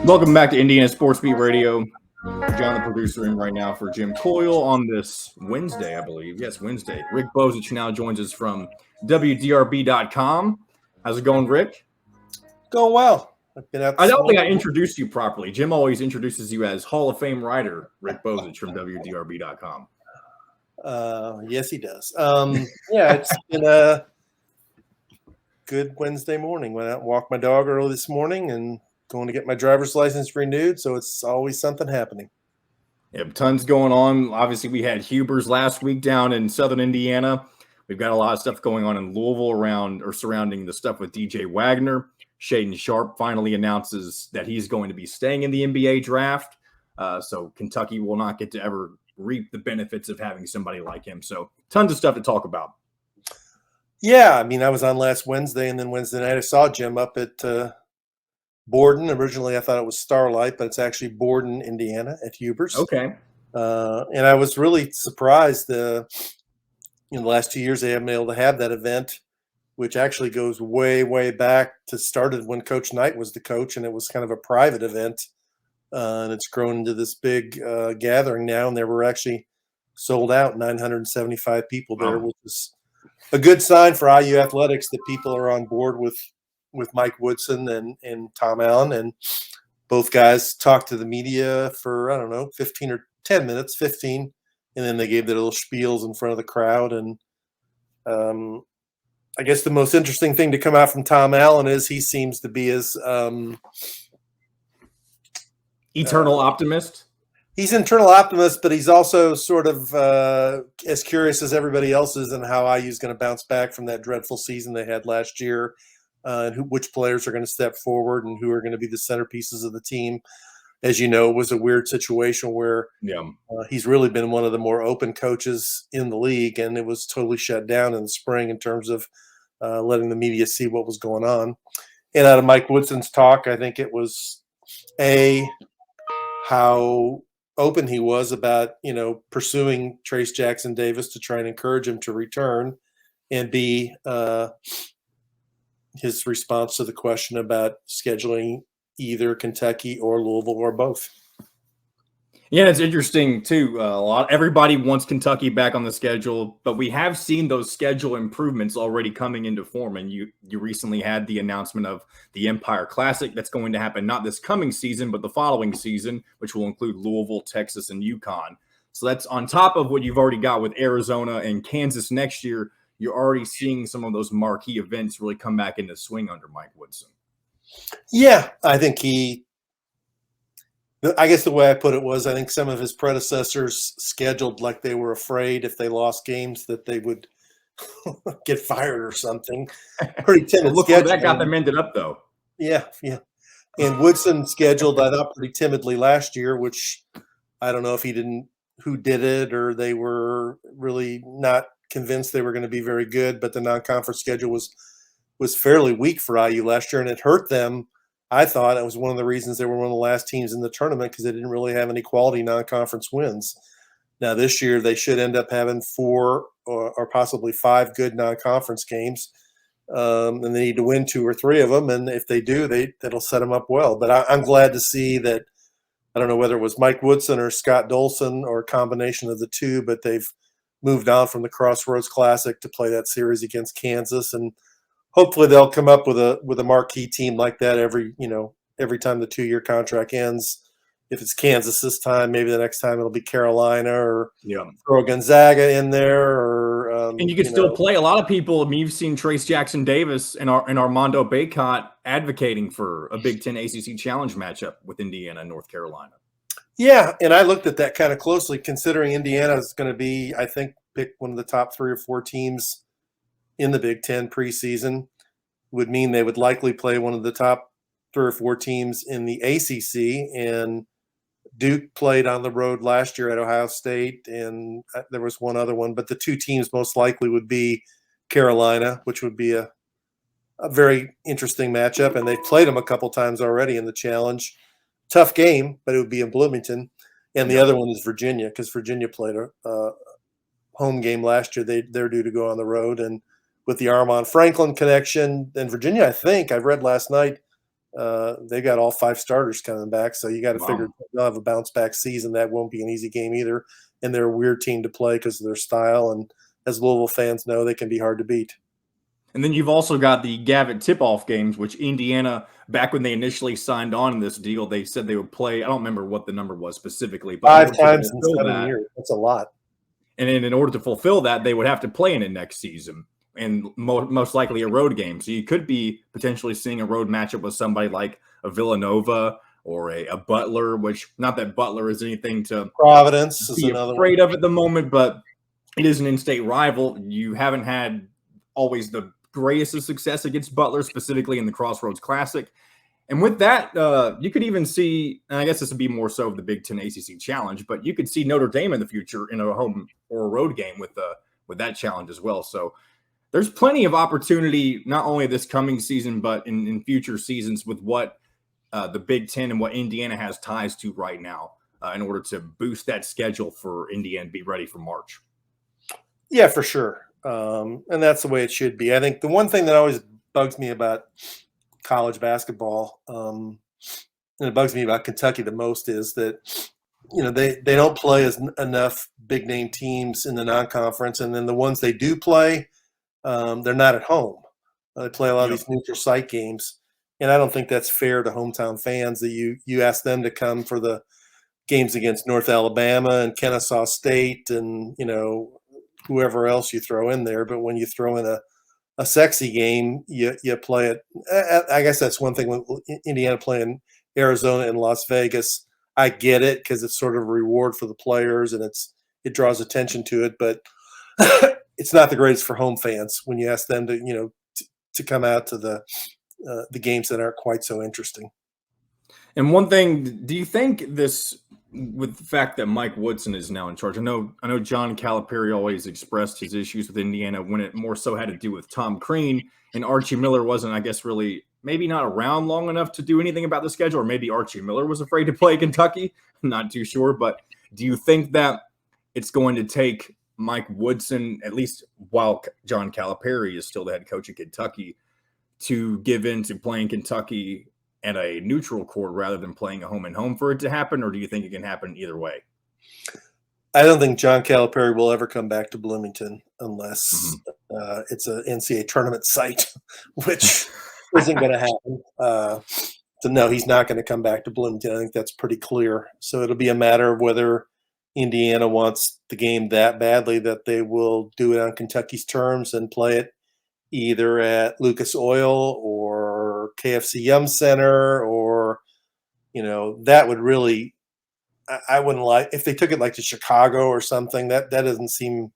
Welcome back to Indiana Sports Beat Radio. John, the producer, in right now for Jim Coyle on this Wednesday, I believe. Yes, Wednesday. Rick Bozich now joins us from WDRB.com. How's it going, Rick? Going well. I've been out I this don't think I morning. introduced you properly. Jim always introduces you as Hall of Fame writer Rick Bozich from WDRB.com. Yes, he does. Yeah, it's been a good Wednesday morning. Went out and walked my dog early this morning and going to get my driver's license renewed. So it's always something happening. Yep, tons going on. Obviously, we had Hubers last week down in Southern Indiana. We've got a lot of stuff going on in Louisville around or surrounding the stuff with DJ Wagner. Shaden Sharp finally announces that he's going to be staying in the NBA draft. So Kentucky will not get to ever reap the benefits of having somebody like him. So tons of stuff to talk about. Yeah, I mean, I was on last Wednesday, and then Wednesday night I saw Jim up at Borden. Originally, I thought it was Starlight, but it's actually Borden, Indiana, at Hubers. Okay. And I was really surprised. In the last 2 years, they haven't been able to have that event, which actually goes way, way back to started when Coach Knight was the coach, and it was kind of a private event. And it's grown into this big gathering now, and there were actually sold out 975 people there, which is a good sign for IU athletics that people are on board with Mike Woodson and Tom Allen. And both guys talked to the media for, 15 or 10 minutes, 15. And then they gave their little spiels in front of the crowd. And I guess the most interesting thing to come out from Tom Allen is he seems to be as eternal optimist. He's an eternal optimist, but he's also sort of as curious as everybody else is in how IU is going to bounce back from that dreadful season they had last year, and which players are going to step forward and who are going to be the centerpieces of the team. As you know, it was a weird situation where he's really been one of the more open coaches in the league, and it was totally shut down in the spring in terms of letting the media see what was going on. And out of Mike Woodson's talk, I think it was how open he was about, pursuing Trace Jackson Davis to try and encourage him to return, and B, his response to the question about scheduling either Kentucky or Louisville or both. Yeah, it's interesting too. Everybody wants Kentucky back on the schedule, but we have seen those schedule improvements already coming into form. And you recently had the announcement of the Empire Classic that's going to happen not this coming season, but the following season, which will include Louisville, Texas, and UConn. So that's on top of what you've already got with Arizona and Kansas next year. You're already seeing some of those marquee events really come back into swing under Mike Woodson. Yeah, I think I guess the way I put it was I think some of his predecessors scheduled like they were afraid if they lost games that they would get fired or something. Pretty timid Look where that got them ended up, though. Yeah. And Woodson scheduled, I thought, pretty timidly last year, which I don't know if who did it, or they were really not convinced they were going to be very good. But the non-conference schedule was fairly weak for IU last year, and it hurt them. I thought it was one of the reasons they were one of the last teams in the tournament because they didn't really have any quality non-conference wins. Now this year they should end up having 4 or possibly 5 good non-conference games, and they need to win 2 or 3 of them. And if they do, that'll set them up well. But I'm glad to see that. I don't know whether it was Mike Woodson or Scott Dolson or a combination of the two, but they've moved on from the Crossroads Classic to play that series against Kansas, and hopefully they'll come up with a marquee team like that every time the 2-year contract ends. If it's Kansas this time, maybe the next time it'll be Carolina, or throw Gonzaga in there, or and you can still play a lot of people. I mean, you've seen Trace Jackson Davis and Armando Bacot advocating for a Big Ten ACC Challenge matchup with Indiana and North Carolina. Yeah, and I looked at that kind of closely, considering Indiana is going to be, I think, pick one of the top 3 or 4 teams in the Big Ten preseason. Would mean they would likely play one of the top 3 or 4 teams in the ACC. And Duke played on the road last year at Ohio State, and there was one other one. But the 2 teams most likely would be Carolina, which would be a very interesting matchup. And they've played them a couple times already in the Challenge. Tough game, but it would be in Bloomington. And the other one is Virginia, because Virginia played a home game last year. They're due to go on the road. And with the Armand Franklin connection, and Virginia, I think, I read last night, They got all 5 starters coming back, so you got to figure Wow. they'll have a bounce back season. That won't be an easy game either, and they're a weird team to play because of their style. And as Louisville fans know, they can be hard to beat. And then you've also got the Gavitt tip-off games, which Indiana, back when they initially signed on in this deal, they said they would play. I don't remember what the number was specifically, but 5 times in 7 years. That's a lot. and then in order to fulfill that, they would have to play in it next season, and most likely a road game. So you could be potentially seeing a road matchup with somebody like a Villanova or a Butler, which not that Butler is anything to Providence is be another afraid one. of at the moment, but it is an in-state rival. You haven't had always the greatest of success against Butler, specifically in the Crossroads Classic. And with that, you could even see, and I guess this would be more so of the Big Ten ACC Challenge, but you could see Notre Dame in the future in a home or a road game with that challenge as well. So there's plenty of opportunity, not only this coming season, but in future seasons with what the Big Ten and what Indiana has ties to right now in order to boost that schedule for Indiana to be ready for March. Yeah, for sure. And that's the way it should be. I think the one thing that always bugs me about college basketball, and it bugs me about Kentucky the most, is that they don't play enough big name teams in the non-conference, and then the ones they do play, they're not at home. They play a lot of these neutral site games, and I don't think that's fair to hometown fans that you ask them to come for the games against North Alabama and Kennesaw State and whoever else you throw in there. But when you throw in a sexy game, you play it. I guess that's one thing with Indiana playing Arizona and Las Vegas. I get it because it's sort of a reward for the players and it draws attention to it, but it's not the greatest for home fans when you ask them to come out to the games that aren't quite so interesting. And one thing, do you think this, with the fact that Mike Woodson is now in charge? I know John Calipari always expressed his issues with Indiana when it more so had to do with Tom Crean, and Archie Miller wasn't, I guess, really maybe not around long enough to do anything about the schedule, or maybe Archie Miller was afraid to play Kentucky. I'm not too sure, but do you think that it's going to take Mike Woodson, at least while John Calipari is still the head coach of Kentucky, to give in to playing Kentucky at a neutral court rather than playing a home and home for it to happen? Or do you think it can happen either way? I don't think John Calipari will ever come back to Bloomington unless it's an NCAA tournament site, which isn't going to happen. So no, he's not going to come back to Bloomington. I think that's pretty clear. So it'll be a matter of whether Indiana wants the game that badly that they will do it on Kentucky's terms and play it either at Lucas Oil or KFC Yum Center, or that would really, I wouldn't like if they took it like to Chicago or something. That doesn't seem,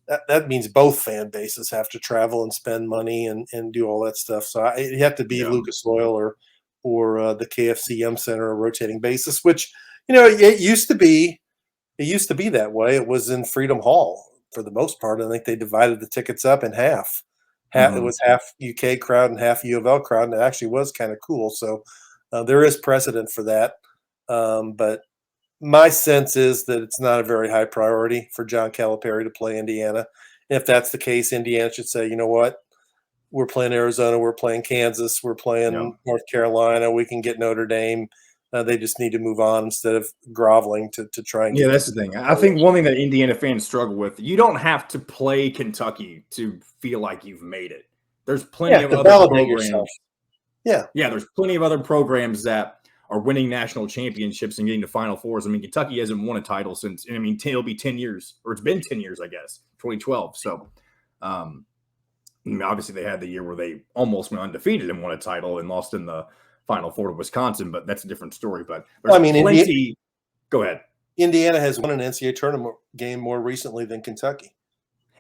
that means both fan bases have to travel and spend money and do all that stuff. So it'd have to be Lucas Oil or the KFC Yum Center, a rotating basis, which it used to be. It used to be that way. It was in Freedom Hall for the most part. I think they divided the tickets up in half. It was half UK crowd and half U of L crowd, and it actually was kind of cool. So there is precedent for that. But my sense is that it's not a very high priority for John Calipari to play Indiana. And if that's the case, Indiana should say, you know what? We're playing Arizona, we're playing Kansas, we're playing North Carolina. We can get Notre Dame. They just need to move on instead of groveling to try and get. Yeah, that's the thing. I think one thing that Indiana fans struggle with, you don't have to play Kentucky to feel like you've made it. There's plenty of other programs. Yeah, there's plenty of other programs that are winning national championships and getting to Final Fours. I mean, Kentucky hasn't won a title since, it'll be 10 years, or it's been 10 years, I guess, 2012. So, obviously they had the year where they almost went undefeated and won a title and lost in the Final Four to Wisconsin, but that's a different story. But there's plenty. Go ahead. Indiana has won an NCAA tournament game more recently than Kentucky.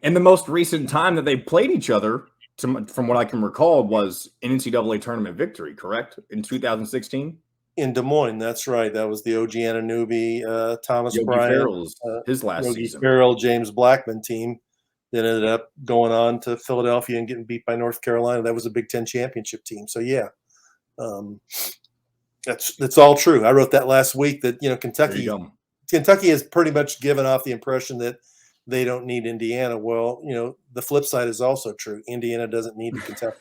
And the most recent time that they played each other, from what I can recall, was an NCAA tournament victory, correct? In 2016? In Des Moines, that's right. That was the OG Anunoby, Thomas Yogi Bryant, Ferrell's his last Yogi season. Ferrell, James Blackman team that ended up going on to Philadelphia and getting beat by North Carolina. That was a Big Ten championship team. So yeah, that's all true. I wrote that last week that Kentucky has pretty much given off the impression that they don't need Indiana. Well, the flip side is also true. Indiana doesn't need Kentucky.